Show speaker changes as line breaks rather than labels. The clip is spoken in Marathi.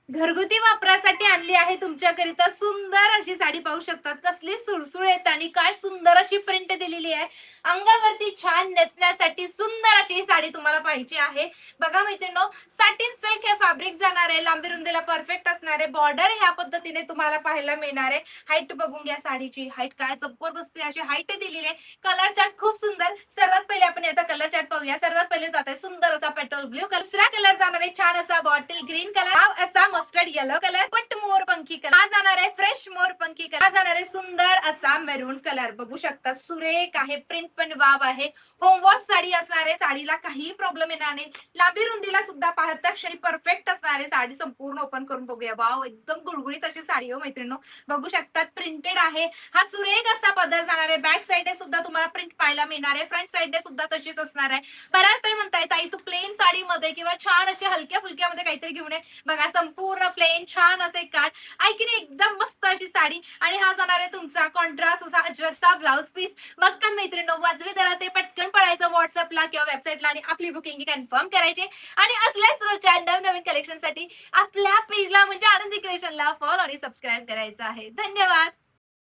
घरगुती वापरासाठी आणली आहे तुमच्याकरिता सुंदर अशी साडी पाहू शकतात. कसली सुळसुळीत आणि काय सुंदर अशी प्रिंट दिलेली आहे. अंगावरती छान नेसण्यासाठी सुंदर अशी ही साडी तुम्हाला पाहिजे आहे. बघा मैत्रिणींनो, सॅटिन सिल्क हे फॅब्रिक जाणार आहे. लांबी रुंदीला परफेक्ट असणार आहे. बॉर्डर ह्या पद्धतीने तुम्हाला पाहायला मिळणार आहे. हाईट बघून घ्या, साडीची हाईट काय जबरदस्त अशी हाईट दिलेली आहे. कलर चार्ट खूप सुंदर. सर्वात पहिले आपण याचा कलर चार्ट पाहूया. सर्वात पहिले जात आहे सुंदर असा पेट्रोल ब्ल्यू कलर. दुसरा कलर जाणार आहे छान असा बॉटल ग्रीन कलर. असा मस्टर्ड येलो कलर. पट मोर पंखी कलर. हा जाणार आहे फ्रेश मोर पंखी कलर. हा जाणार आहे सुंदर असा मेरून कलर. बघू शकता सुरेख आहे. प्रिंट पण वाव आहे. होम वॉश साडी असणार आहे. साडीला काही प्रॉब्लेम येणार नाही. लांबी रुंदीला सुद्धा पाहता क्षणी परफेक्ट असणार आहे. साडी संपूर्ण ओपन करून बघूया. वाव, एकदम गुळगुळीत अशी साडी हो मैत्रिणींनो. बघू शकतात प्रिंटेड आहे. हा सुरेख असा पदर जाणार आहे. बॅक साइडने सुद्धा तुम्हाला प्रिंट पाहायला मिळणार आहे. फ्रंट साइडने सुद्धा तशीच असणार आहे. बऱ्याच ताई म्हणताय ताई तू प्लेन साडीमध्ये किंवा छान अशी हलक्या फुलक्यामध्ये काहीतरी घेऊन ये. बघा संपूर्ण प्लेन छान असे काठ ऐकणे एकदम मस्त अशी साडी. आणि हा जाणार आहे तुमचा कॉन्ट्रास्ट असा अजरकचा ब्लाउज पीस. मग काय मैत्रिणींनो, वाजवी दरात ते पटकन पडायचं व्हॉट्सअपला किंवा वेबसाईटला आणि आपली बुकिंग कन्फर्म करायची. आणि असल्याच रोजच्या नवीन कलेक्शन साठी आपल्या पेजला म्हणजे आनंदी क्रिएशनला फॉलो आणि सबस्क्राईब करायचं आहे. धन्यवाद.